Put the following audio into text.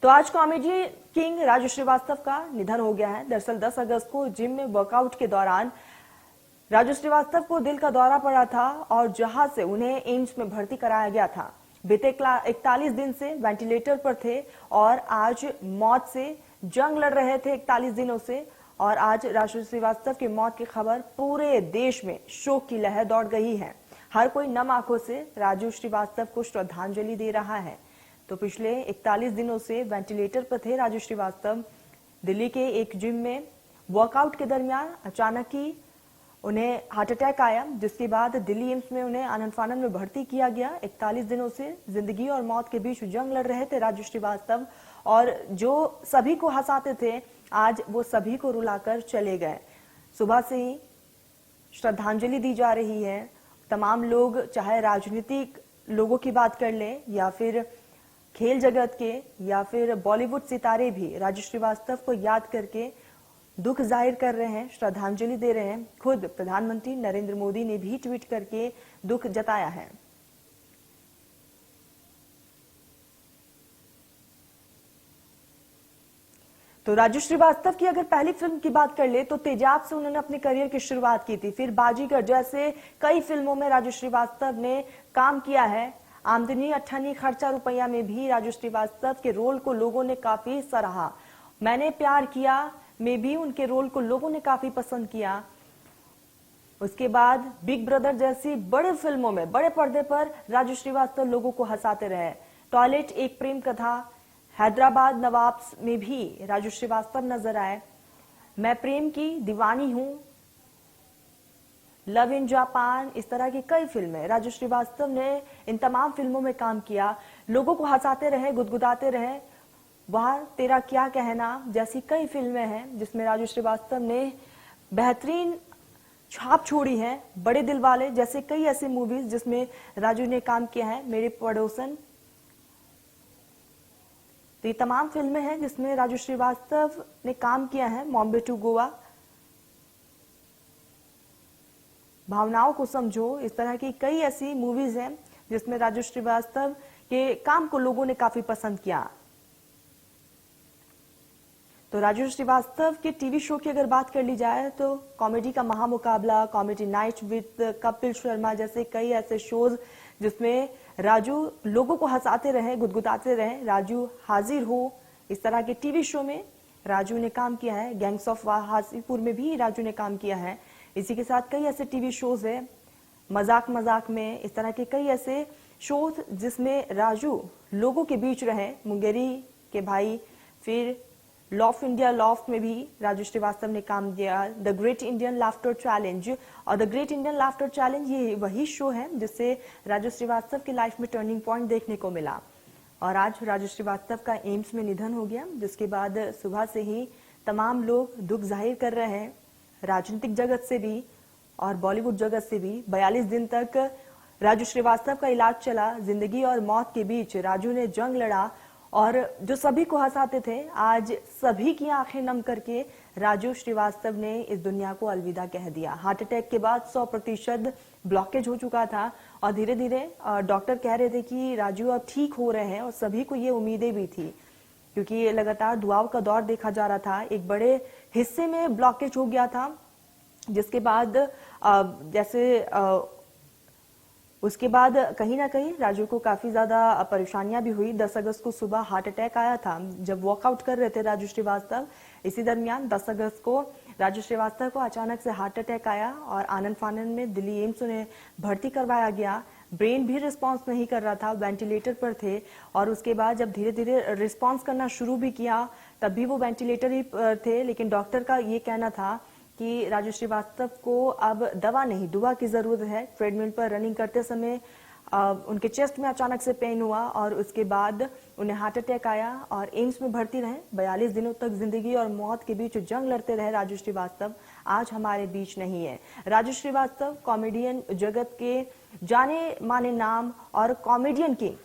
तो आज comedy king Raju Srivastava का निधन हो गया है। दरअसल 10 अगस्त को जिम में वर्कआउट के दौरान राजू श्रीवास्तव को दिल का दौरा पड़ा था और जहां से उन्हें एम्स में भर्ती कराया गया था। बीते 41 दिन से वेंटिलेटर पर थे और आज मौत से जंग लड़ रहे थे 41 दिनों से। और आज राजू श्रीवास्तव की मौत की खबर पूरे देश में शोक की लहर दौड़ गई है। हर कोई नम आंखों से राजू श्रीवास्तव को श्रद्धांजलि दे रहा है। तो पिछले 41 दिनों से वेंटिलेटर पर थे राजू श्रीवास्तव। दिल्ली के एक जिम में वर्कआउट के दरमियान अचानक ही उन्हें हार्ट अटैक आया, जिसके बाद दिल्ली एम्स में उन्हें आनन फानन में भर्ती किया गया। 41 दिनों से जिंदगी और मौत के बीच जंग लड़ रहे थे राजू श्रीवास्तव और जो सभी को हंसाते थे आज वो सभी को रुलाकर चले गए। सुबह से ही श्रद्धांजलि दी जा रही है। तमाम लोग, चाहे राजनीतिक लोगों की बात कर लें या फिर खेल जगत के या फिर बॉलीवुड सितारे, भी राजू श्रीवास्तव को याद करके दुख जाहिर कर रहे हैं, श्रद्धांजलि दे रहे हैं। खुद प्रधानमंत्री नरेंद्र मोदी ने भी ट्वीट करके दुख जताया है। तो राजू श्रीवास्तव की अगर पहली फिल्म की बात कर ले तो तेजाब से उन्होंने अपने करियर की शुरुआत की थी। फिर बाजीगर जैसे कई फिल्मों में राजू श्रीवास्तव ने काम किया है। आमदनी अठन्नी खर्चा रुपया में भी राजू श्रीवास्तव के रोल को लोगों ने काफी सराहा। मैंने प्यार किया में भी उनके रोल को लोगों ने काफी पसंद किया। उसके बाद बिग ब्रदर जैसी बड़ी फिल्मों में बड़े पर्दे पर राजू श्रीवास्तव लोगों को हंसाते रहे। टॉयलेट एक प्रेम कथा, हैदराबाद नवाब्स में भी राजू श्रीवास्तव नजर आए। मैं प्रेम की दीवानी हूं, लव इन जापान, इस तरह की कई फिल्में राजू श्रीवास्तव ने इन तमाम फिल्मों में काम किया। लोगों को हंसाते रहे, गुदगुदाते रहे। वह तेरा क्या कहना जैसी कई फिल्में हैं जिसमें राजू श्रीवास्तव ने बेहतरीन छाप छोड़ी है। बड़े दिल वाले जैसे कई ऐसी मूवीज जिसमें राजू ने काम किया है। मेरे पड़ोसन, तो ये तमाम फिल्में हैं जिसमें राजू श्रीवास्तव ने काम किया है। बॉम्बे टू गोवा, भावनाओं को समझो, इस तरह की कई ऐसी मूवीज हैं जिसमें राजू श्रीवास्तव के काम को लोगों ने काफी पसंद किया। तो राजू श्रीवास्तव के टीवी शो की अगर बात कर ली जाए तो कॉमेडी का महामुकाबला, comedy night with Kapil Sharma जैसे कई ऐसे शोज जिसमें राजू लोगों को हंसाते रहे, गुदगुदाते रहे। राजू हाजिर हो, इस तरह के टीवी शो में राजू ने काम किया है। गैंग्स ऑफ वासेपुर में भी राजू ने काम किया है। इसी के साथ कई ऐसे टीवी शोज है, मजाक मजाक में, इस तरह के कई ऐसे शोज जिसमें राजू लोगों के बीच रहे। मुंगेरी के भाई, फिर लॉफ इंडिया लॉफ्ट में भी राजू श्रीवास्तव ने काम किया। The great Indian laughter challenge, और the great Indian laughter challenge ये वही शो है जिससे राजू श्रीवास्तव की लाइफ में टर्निंग पॉइंट देखने को मिला। और आज राजू श्रीवास्तव का एम्स में निधन हो गया, जिसके बाद सुबह से ही तमाम लोग दुख जाहिर कर रहे हैं, राजनीतिक जगत से भी और बॉलीवुड जगत से भी। 42 दिन तक राजू श्रीवास्तव का इलाज चला। जिंदगी और मौत के बीच राजू ने जंग लड़ा और जो सभी को हंसाते थे आज सभी की आंखें नम करके राजू श्रीवास्तव ने इस दुनिया को अलविदा कह दिया। हार्ट अटैक के बाद 100% ब्लॉकेज हो चुका था और धीरे धीरे डॉक्टर कह रहे थे कि राजू अब ठीक हो रहे हैं और सभी को ये उम्मीदें भी थी क्योंकि लगातार दुआओं का दौर देखा जा रहा था। एक बड़े हिस्से में ब्लॉकेज हो गया था, जिसके बाद उसके बाद कहीं ना कहीं राजू को काफी ज्यादा परेशानियां भी हुई। 10 अगस्त को सुबह हार्ट अटैक आया था जब वर्कआउट कर रहे थे राजू श्रीवास्तव। इसी दरमियान 10 अगस्त को राजू श्रीवास्तव को अचानक से हार्ट अटैक आया और आनन फानन में दिल्ली एम्स उन्हें भर्ती करवाया गया। ब्रेन भी रिस्पॉन्स नहीं कर रहा था, वेंटिलेटर पर थे और उसके बाद जब धीरे धीरे रिस्पॉन्स करना शुरू भी किया तब भी वो वेंटिलेटर ही थे। लेकिन डॉक्टर का ये कहना था कि राजू श्रीवास्तव को अब दवा नहीं, दुआ की जरूरत है। ट्रेडमिल पर रनिंग करते समय उनके चेस्ट में अचानक से पेन हुआ और उसके बाद उन्हें हार्ट अटैक आया और एम्स में भर्ती रहे। 42 दिनों तक जिंदगी और मौत के बीच जंग लड़ते रहे राजू श्रीवास्तव, आज हमारे बीच नहीं है। राजू श्रीवास्तव कॉमेडियन जगत के जाने माने नाम और कॉमेडियन किंग